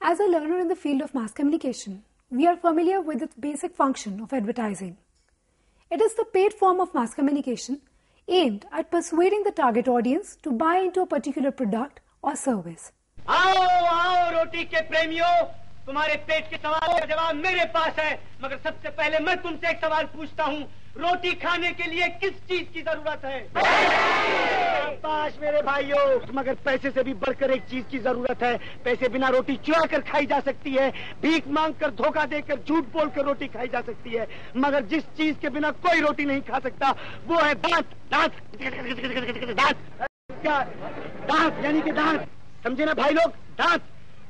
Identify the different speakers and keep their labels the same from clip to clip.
Speaker 1: As a learner in the field of mass communication, we are familiar with the basic function of advertising. It is the paid form of mass communication aimed at persuading the target audience to buy into a particular product or service.
Speaker 2: आओ आओ रोटी के प्रेमियों, तुम्हारे पेट के सवाल का जवाब मेरे पास है, मगर सबसे पहले मैं तुमसे एक सवाल पूछता हूँ, रोटी खाने के लिए किस चीज की जरूरत है? शाबाश मेरे भाइयों, मगर पैसे से भी बढ़कर एक चीज की जरूरत है। पैसे बिना रोटी चुरा कर खाई जा सकती है, भीख मांग कर, धोखा देकर, झूठ बोलकर रोटी खाई जा सकती है, मगर जिस चीज के बिना कोई रोटी नहीं खा सकता वो है दांत। दांत दांत क्या? दांत यानी कि दांत, समझे ना भाई लोग? दांत।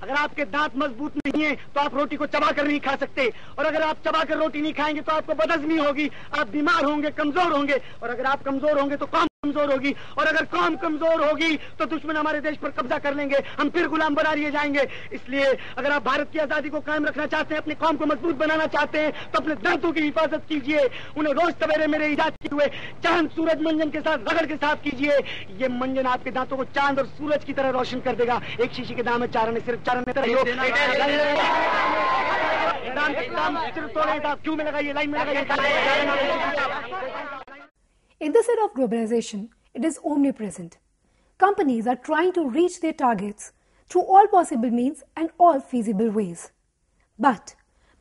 Speaker 2: अगर आपके दांत मजबूत नहीं है तो आप रोटी को चबा कर नहीं खा सकते, और अगर आप चबा कर रोटी नहीं खाएंगे तो आपको बदहजमी होगी, आप बीमार होंगे, कमजोर होंगे, और अगर आप कमजोर होंगे तो कौम कमजोर होगी, और अगर कौम कमजोर होगी तो दुश्मन हमारे देश पर कब्जा कर लेंगे, हम फिर गुलाम बना लिए जाएंगे। इसलिए अगर आप भारत की आजादी को कायम रखना चाहते हैं, अपनी कौम को मजबूत बनाना चाहते हैं, तो अपने दांतों की हिफाजत कीजिए, उन्हें रोज सवेरे मेरे इजाद किए हुए चांद सूरज मंजन के साथ रगड़ के साफ कीजिए। ये मंजन आपके दांतों को चांद और सूरज की तरह रोशन कर देगा। एक शीशी के दाम है 4 आने, सिर्फ 4 आने क्यों में लगाइए, लाइन में लगाइए।
Speaker 1: In this era of globalization, it is omnipresent. Companies are trying to reach their targets through all possible means and all feasible ways. But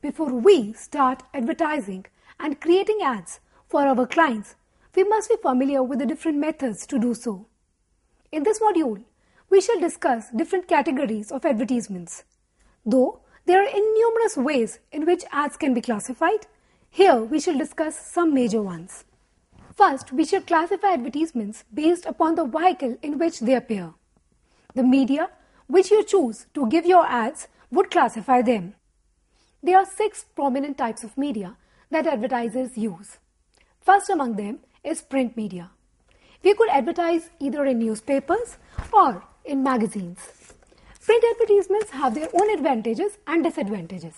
Speaker 1: before we start advertising and creating ads for our clients, we must be familiar with the different methods to do so. In this module, we shall discuss different categories of advertisements. Though there are innumerous ways in which ads can be classified, here we shall discuss some major ones. First, we shall classify advertisements based upon the vehicle in which they appear. The media which you choose to give your ads would classify them. There are 6 prominent types of media that advertisers use. First among them is print media. We could advertise either in newspapers or in magazines. Print advertisements have their own advantages and disadvantages.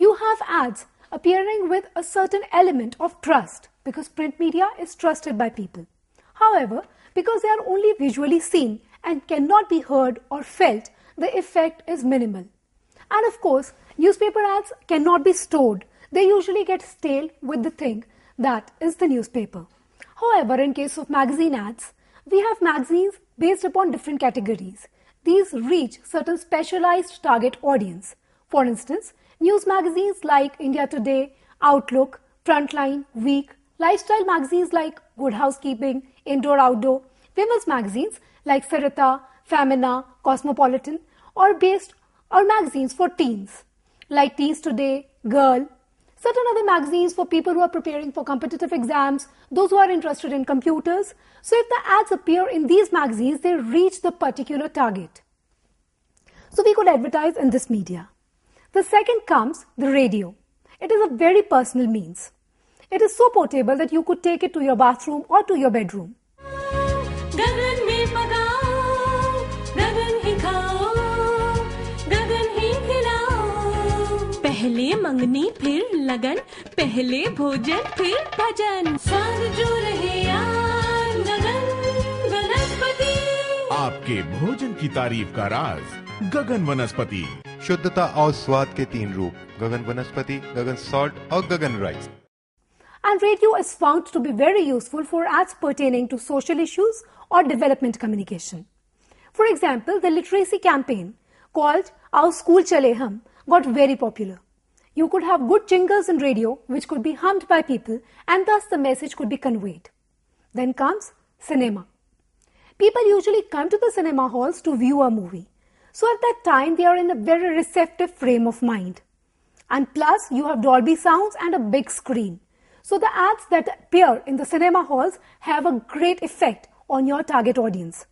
Speaker 1: You have ads appearing with a certain element of trust because print media is trusted by people. However, because they are only visually seen and cannot be heard or felt, the effect is minimal. And of course, newspaper ads cannot be stored. They usually get stale with the thing that is the newspaper. However, in case of magazine ads, we have magazines based upon different categories. These reach certain specialized target audience. For instance, news magazines like India Today, Outlook, Frontline, Week, lifestyle magazines like Good Housekeeping, Indoor Outdoor, women's magazines like Sarita, Femina, Cosmopolitan, or magazines for teens like Teens Today, Girl, certain other magazines for people who are preparing for competitive exams, those who are interested in computers. So if the ads appear in these magazines, they reach the particular target. So we could advertise in this media. The second comes the radio. It is a very personal means. It is so portable that you could take it to your bathroom or to your bedroom.
Speaker 3: पहले मंगनी फिर लगन, पहले भोजन फिर भजन, साथ जो रहे यार गगन वनस्पति।
Speaker 4: आपके भोजन की तारीफ का राज गगन वनस्पति।
Speaker 5: शुद्धता और स्वाद के 3 रूप, गगन वनस्पति, गगन सॉल्ट और गगन rice.
Speaker 1: And radio is found to be very useful for ads pertaining to social issues or development communication. For example, the literacy campaign called Aao School Chale Hum got very popular. You could have good jingles in radio which could be hummed by people and thus the message could be conveyed. Then comes cinema. People usually come to the cinema halls to view a movie. So at that time they are in a very receptive frame of mind. And plus you have Dolby sounds and a big screen. So the ads that appear in the cinema halls have a great effect on your target audience.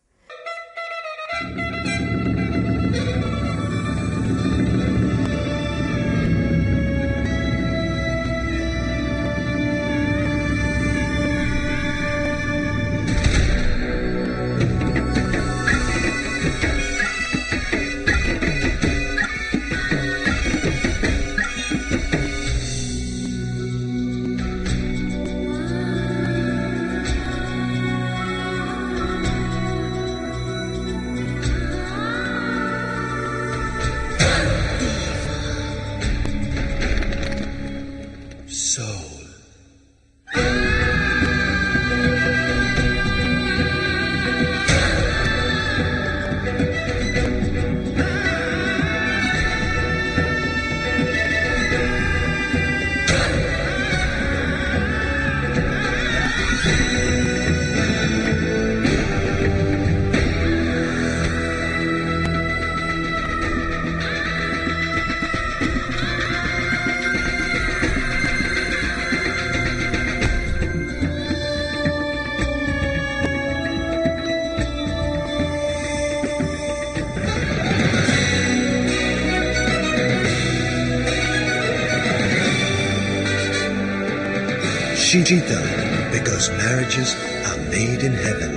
Speaker 6: Sheetal, because marriages are made in heaven.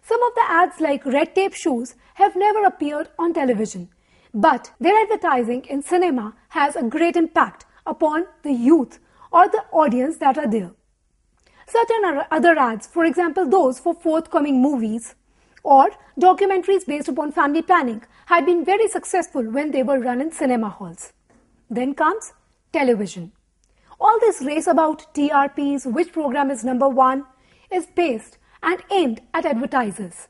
Speaker 1: Some of the ads like red tape shoes have never appeared on television, but their advertising in cinema has a great impact upon the youth or the audience that are there. Certain other ads, for example those for forthcoming movies or documentaries based upon family planning, had been very successful when they were run in cinema halls. Then comes television. All this race about TRPs, which program is number one, is based and aimed at advertisers.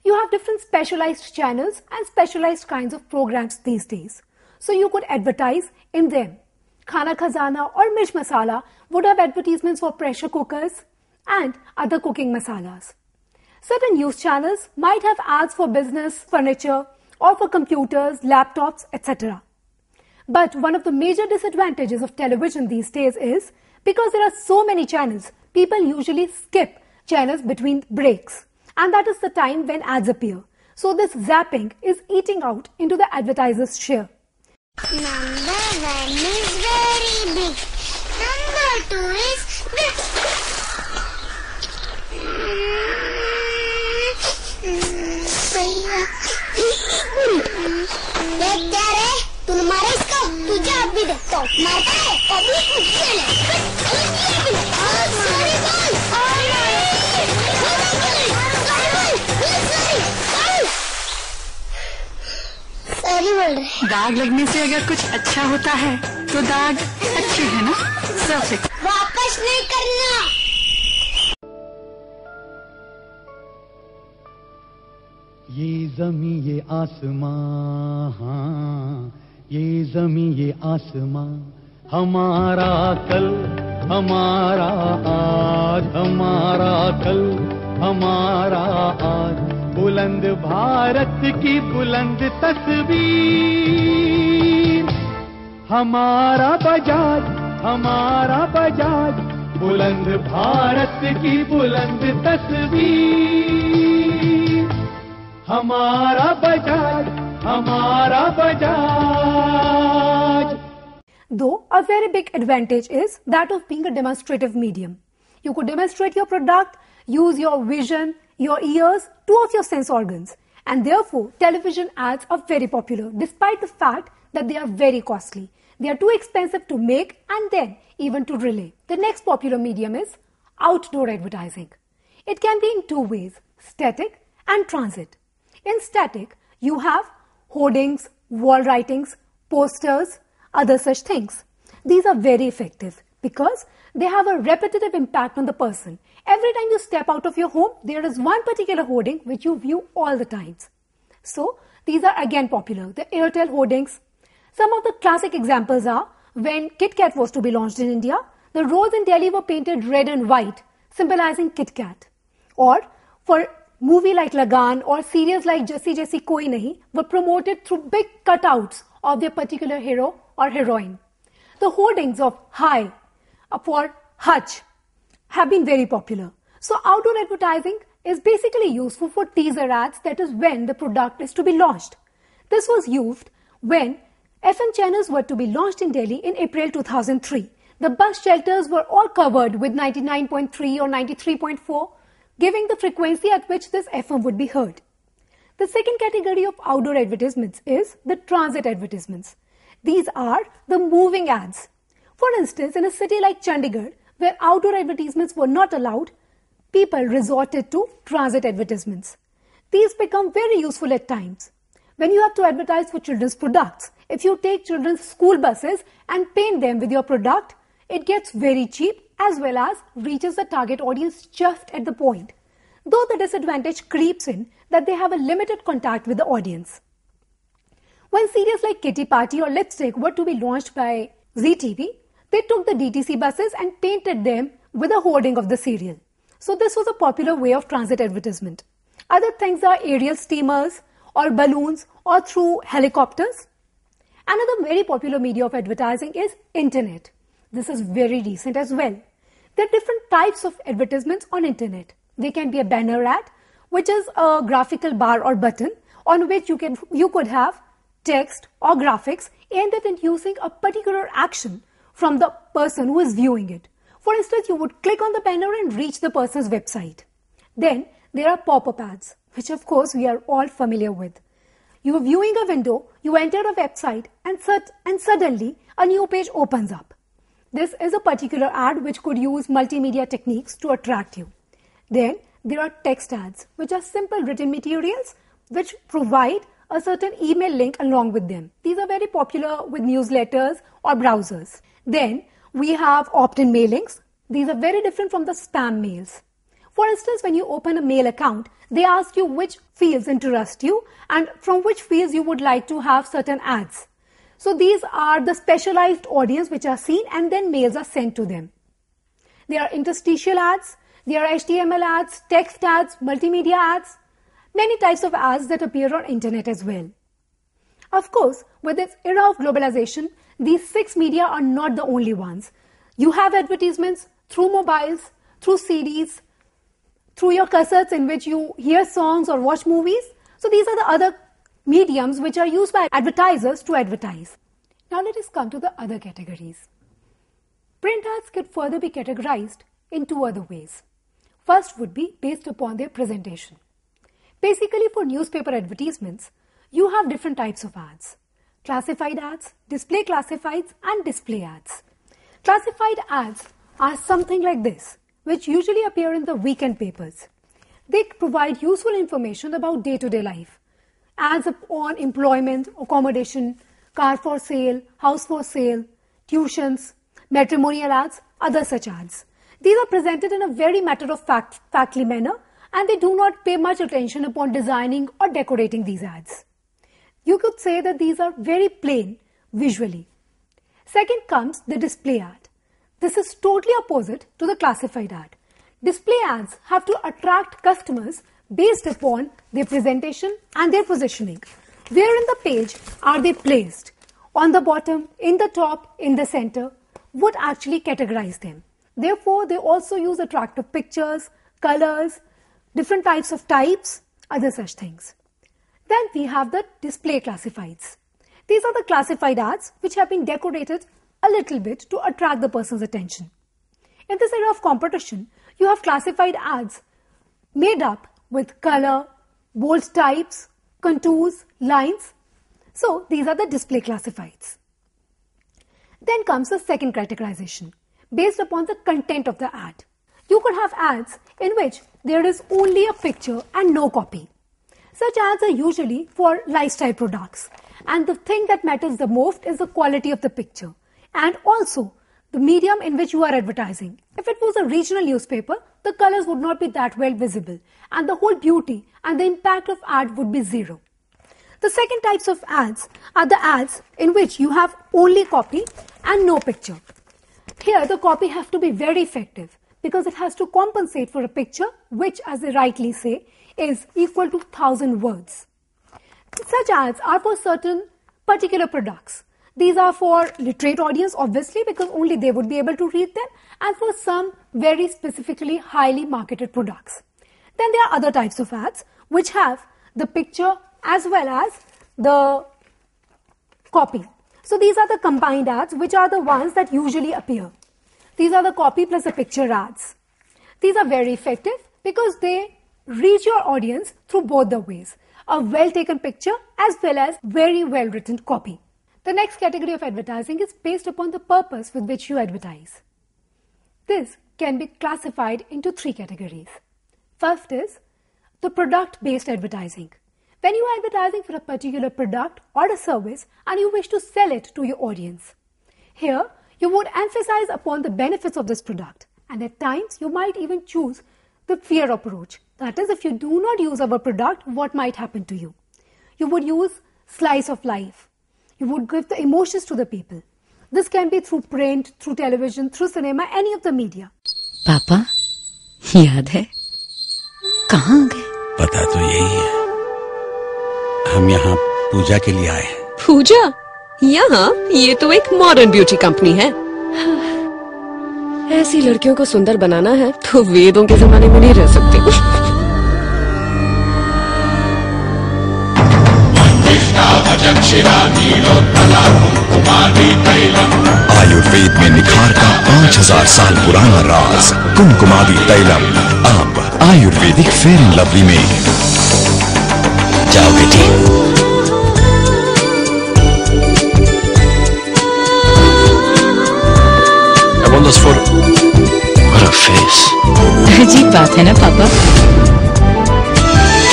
Speaker 1: You have different specialized channels and specialized kinds of programs these days, so you could advertise in them. Khana Khazana or Mirch Masala would have advertisements for pressure cookers and other cooking masalas. Certain news channels might have ads for business, furniture, or for computers, laptops, etc. But one of the major disadvantages of television these days is because there are so many channels, people usually skip channels between breaks, and that is the time when ads appear. So this zapping is eating out into the advertiser's share.
Speaker 7: Number 1 is very big. Number 2 is देख क्या रे, तू मारे इसको, तुझे अब भी देखता हूँ, मारता है, पब्लिक को जेल है,
Speaker 8: दाग लगने से अगर कुछ अच्छा होता है तो दाग अच्छे है ना, सब
Speaker 7: वापस नहीं करना।
Speaker 9: ये जमी ये आसमां, हाँ ये जमी ये आसमां, हमारा कल हमारा आज, हमारा कल हमारा आज, बुलंद भारत की बुलंद तस्वीर, हमारा बजाज, बुलंद भारत की बुलंद तस्वीर, हमारा Bajaj.
Speaker 1: Though a very big advantage is that of being a demonstrative medium. You could demonstrate your product, use your vision, your ears, two of your sense organs, and therefore television ads are very popular despite the fact that they are very costly. They are too expensive to make and then even to relay. The next popular medium is outdoor advertising. It can be in two ways, static and transit. In static, you have hoardings, wall writings, posters, other such things. These are very effective because they have a repetitive impact on the person. Every time you step out of your home, there is one particular hoarding which you view all the times. So, these are again popular. The Airtel hoardings. Some of the classic examples are when Kit Kat was to be launched in India, the roads in Delhi were painted red and white, symbolizing Kit Kat. Or for movie like Lagan or serials like Jassi Jassi Koi Nahi were promoted through big cutouts of their particular hero or heroine. The hoardings of Hi for Hutch have been very popular. So outdoor advertising is basically useful for teaser ads, that is when the product is to be launched. This was used when FM channels were to be launched in Delhi in April 2003. The bus shelters were all covered with 99.3 or 93.4, giving the frequency at which this FM would be heard. The second category of outdoor advertisements is the transit advertisements. These are the moving ads. For instance, in a city like Chandigarh, where outdoor advertisements were not allowed, people resorted to transit advertisements. These become very useful at times. When you have to advertise for children's products, if you take children's school buses and paint them with your product, it gets very cheap as well as reaches the target audience just at the point. Though the disadvantage creeps in that they have a limited contact with the audience. When serials like Kitty Party or Lipstick were to be launched by ZTV, they took the DTC buses and painted them with a hoarding of the serial. So this was a popular way of transit advertisement. Other things are aerial steamers or balloons or through helicopters. Another very popular media of advertising is internet. This is very recent as well. There are different types of advertisements on internet. They can be a banner ad, which is a graphical bar or button on which you could have text or graphics aimed at inducing a particular action from the person who is viewing it. For instance, you would click on the banner and reach the person's website. Then there are pop-up ads, which of course we are all familiar with. You are viewing a window, you enter a website, and suddenly a new page opens up. This is a particular ad which could use multimedia techniques to attract you. Then there are text ads, which are simple written materials which provide a certain email link along with them. These are very popular with newsletters or browsers. Then we have opt-in mailings. These are very different from the spam mails. For instance, when you open a mail account, they ask you which fields interest you and from which fields you would like to have certain ads. So these are the specialized audience which are seen and then mails are sent to them. There are interstitial ads, there are HTML ads, text ads, multimedia ads, many types of ads that appear on internet as well. Of course, with this era of globalization, these 6 media are not the only ones. You have advertisements through mobiles, through CDs, through your cassettes in which you hear songs or watch movies. So these are the other mediums which are used by advertisers to advertise. Now let us come to the other categories. Print ads could further be categorized in 2 other ways. First would be based upon their presentation. Basically, for newspaper advertisements, you have different types of ads. Classified ads, display classifieds, and display ads. Classified ads are something like this, which usually appear in the weekend papers. They provide useful information about day-to-day life. Ads on employment, accommodation, car for sale, house for sale, tuitions, matrimonial ads, other such ads. These are presented in a very matter-of-factly manner, and they do not pay much attention upon designing or decorating these ads. You could say that these are very plain visually. Second comes the display ad. This is totally opposite to the classified ad. Display ads have to attract customers based upon their presentation and their positioning. Where in the page are they placed? On the bottom, in the top, in the center, would actually categorize them. Therefore, they also use attractive pictures, colors, different types of types, other such things. Then we have the display classifieds. These are the classified ads which have been decorated a little bit to attract the person's attention. In this era of competition, you have classified ads made up with color, bold types, contours, lines. So these are the display classifieds. Then comes the second categorization, based upon the content of the ad. You could have ads in which there is only a picture and no copy. Such ads are usually for lifestyle products, and the thing that matters the most is the quality of the picture and also the medium in which you are advertising. If it was a regional newspaper, the colors would not be that well visible and the whole beauty and the impact of ad would be zero. The second types of ads are the ads in which you have only copy and no picture. Here the copy has to be very effective because it has to compensate for a picture which, as they rightly say, is equal to 1,000 words. Such ads are for certain particular products. These are for literate audience, obviously, because only they would be able to read them, and for some very specifically highly marketed products. Then there are other types of ads which have the picture as well as the copy. So these are the combined ads, which are the ones that usually appear. These are the copy plus the picture ads. These are very effective because they reach your audience through both the ways. A well-taken picture as well as very well-written copy. The next category of advertising is based upon the purpose with which you advertise. This can be classified into 3 categories. First is the product-based advertising. When you are advertising for a particular product or a service and you wish to sell it to your audience. Here, you would emphasize upon the benefits of this product, and at times you might even choose the fear approach. That is, if you do not use our product, what might happen to you? You would use slice of life. You would give the emotions to the people. This can be through print, through television, through cinema, any of the media.
Speaker 10: पापा, याद है? कहाँ गए?
Speaker 11: पता तो यही है। हम यहाँ पूजा के लिए आए हैं।
Speaker 10: पूजा? यहाँ? ये तो एक मॉडर्न ब्यूटी कंपनी है। ऐसी लड़कियों को सुंदर बनाना है तो वेदों के जमाने में नहीं रह सकते।
Speaker 12: आयुर्वेद आयुर्वेद में निखार का 5000 साल पुराना राज कुमकुमादी तैलम अब आयुर्वेदिक फेयर एंड लवली में। जाओ बेटी।
Speaker 8: अजीब बात है ना पापा,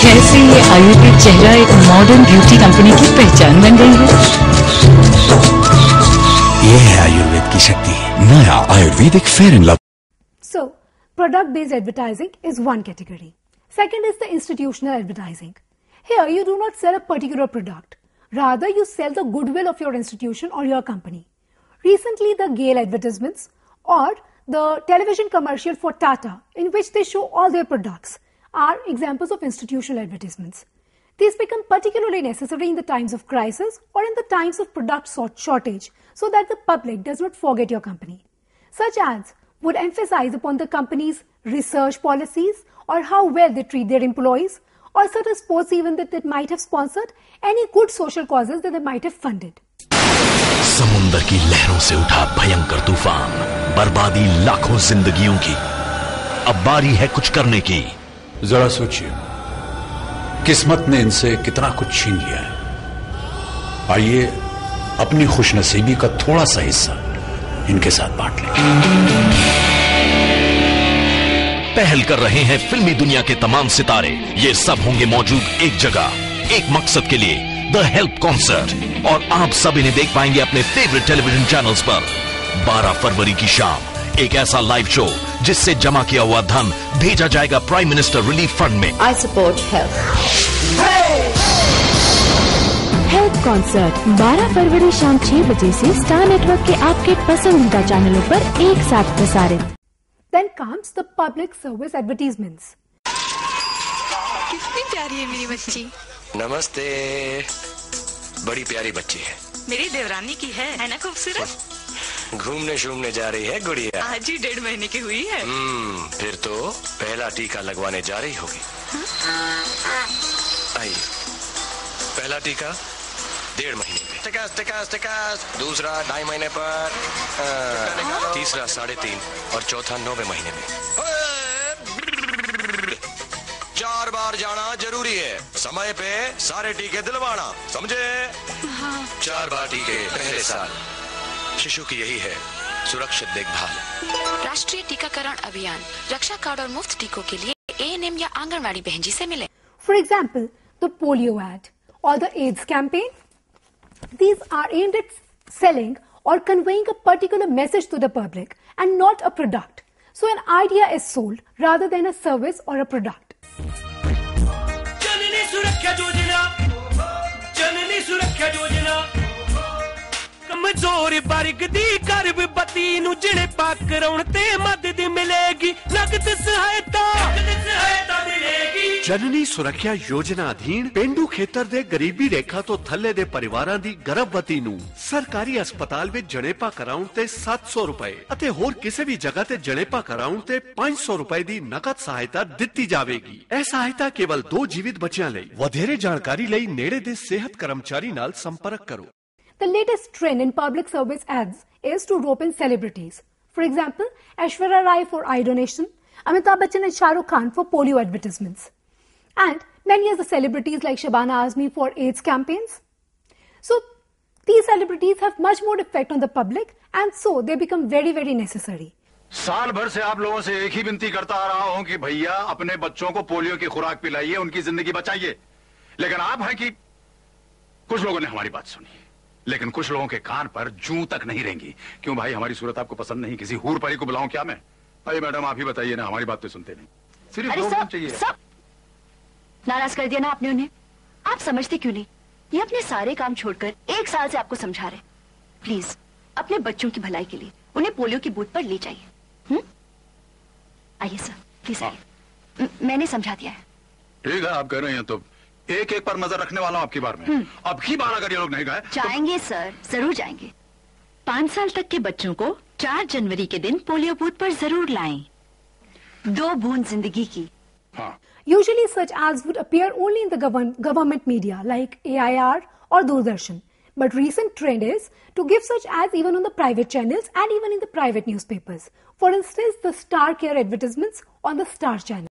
Speaker 8: कैसे ये आयुर्वेद चेहरा एक मॉडर्न ब्यूटी कंपनी की पहचान बन गई है।
Speaker 12: ये है आयुर्वेद की शक्ति, नया Ayurvedic fair and lovely.
Speaker 1: So, product-based advertising is one category. Second is the institutional advertising. Here, you do not sell a particular product. Rather, you sell the goodwill of your institution or your company. Recently, the Gale advertisements or the television commercial for Tata, in which they show all their products, are examples of institutional advertisements. These become particularly necessary in the times of crisis or in the times of product shortage, so that the public does not forget your company. Such ads would emphasize upon the company's research policies or how well they treat their employees, or certain sports events that they might have sponsored, any good social causes that they might have funded.
Speaker 13: समुंदर की लहरों से उठा भयंकर तूफान, बर्बादी लाखों जिंदगियों की। अब बारी है कुछ करने की।
Speaker 11: जरा सोचिए, किस्मत ने इनसे कितना कुछ छीन लिया है। आइए अपनी खुशनसीबी का थोड़ा सा हिस्सा इनके साथ बांट लें।
Speaker 13: पहल कर रहे हैं फिल्मी दुनिया के तमाम सितारे। ये सब होंगे मौजूद एक जगह, एक मकसद के लिए, द हेल्प कॉन्सर्ट। और आप सब इन्हें देख पाएंगे अपने फेवरेट टेलीविजन चैनल्स पर। 12 फरवरी की शाम एक ऐसा लाइव शो जिससे जमा किया हुआ धन भेजा जाएगा प्राइम मिनिस्टर रिलीफ फंड में।
Speaker 10: I support help. Help concert 12 फरवरी शाम 6 बजे से स्टार नेटवर्क के आपके पसंदीदा चैनलों पर एक साथ प्रसारित।
Speaker 1: Then comes the public service advertisements.
Speaker 8: कितनी प्यारी है मेरी बच्ची।
Speaker 14: नमस्ते, बड़ी प्यारी बच्ची है।
Speaker 8: मेरी देवरानी की है ना खूबसूरत।
Speaker 14: घूमने शूमने जा रही है गुड़िया।
Speaker 8: आज ही 1.5 महीने की हुई है।
Speaker 14: फिर तो पहला टीका लगवाने जा रही होगी। आइए, पहला टीका 1.5 महीने पे, टिकास, दूसरा 2.5 महीने पर, तीसरा 3.5 और चौथा 9वें महीने में। 4 बार जाना जरूरी है। समय पे सारे टीके दिलवाना, समझे?
Speaker 8: हाँ।
Speaker 14: 4 बार टीके पहले साल। शिशु की यही है सुरक्षित देखभाल।
Speaker 15: राष्ट्रीय टीकाकरण अभियान, रक्षा कार्ड और मुफ्त टीकों के लिए ANM या आंगनवाड़ी बहन जी से मिले।
Speaker 1: For example, the polio ad or the AIDS campaign. These are aimed at selling or conveying a particular message to the public and not a product. So an idea is sold rather than a service or a product.
Speaker 2: जननी सुरक्षा योजना, जननी सुरक्षा योजना, कमजोर वर्ग दी गर्भवती नूं जिहड़े पाक कराउण ते मदद मिलेगी, नगद सहायता मिलेगी।
Speaker 16: जननी सुरक्षा योजना अधीन पेंडू खेतर दे गरीबी रेखा तो थल्ले दे परिवारां दी गर्भवती नूं सरकारी अस्पताल विच जणेपा कराउण ते 700 रुपए अते होर किसी भी जगह ते जणेपा कराउण ते 500 रुपए दी नकद सहायता दित्ती जावेगी। यह सहायता केवल 2 जीवित बच्चियां लई। वधेरे जानकारी लई नेड़े दे सेहत कर्मचारी नाल संपर्क करो।
Speaker 1: The latest trend in public service ads is to rope in celebrities. For example, Aishwarya Rai for eye donation, Amitabh Bachchan and Shah Rukh Khan for polio advertisements, and many other celebrities like Shabana Azmi for AIDS campaigns. So, these celebrities have much more effect on the public, and so they become very, very necessary.
Speaker 17: साल भर से आप लोगों से एक ही विनती करता आ रहा हूं कि भैया अपने बच्चों को पोलियो की खुराक पिलाइए, उनकी जिंदगी बचाइए। लेकिन आप हैं कि कुछ लोगों ने हमारी बात सुनी, लेकिन कुछ लोगों के कान पर जूं तक नहीं रहेंगी। क्यों भाई, हमारी सूरत आपको पसंद नहीं? किसी हूर परी को बुलाऊं क्या मैं? अरे मैडम आप ही बताइए ना, हमारी बात तो सुनते नहीं। सिर्फ 2 मिनट चाहिए।
Speaker 18: सब नाराज कर दिया ना आपने उन्हें। आप समझते क्यों नहीं? ये अपने सारे काम छोड़कर 1 साल से आपको समझा रहे। प्लीज अपने बच्चों की भलाई के लिए उन्हें पोलियो की बूथ पर ले जाइए। आइए सर, प्लीज आइए। मैंने समझा दिया है।
Speaker 17: ठीक है, आप कह रहे हैं तो एक पर नजर रखने वाला हूं आपकी बार में। अब की बार अगर ये लोग नहीं गए
Speaker 18: जाएंगे तो... सर, जरूर जाएंगे। 5 साल तक के बच्चों को 4 जनवरी के दिन पोलियो बूथ पर जरूर लाएं। 2 बूंद जिंदगी की।
Speaker 17: हाँ।
Speaker 1: Usually such ads would appear only in the government media like AIR or Doordarshan. But recent trend is to give such ads even on the private channels and even in the private newspapers. For instance, the Star Care advertisements on the Star channel.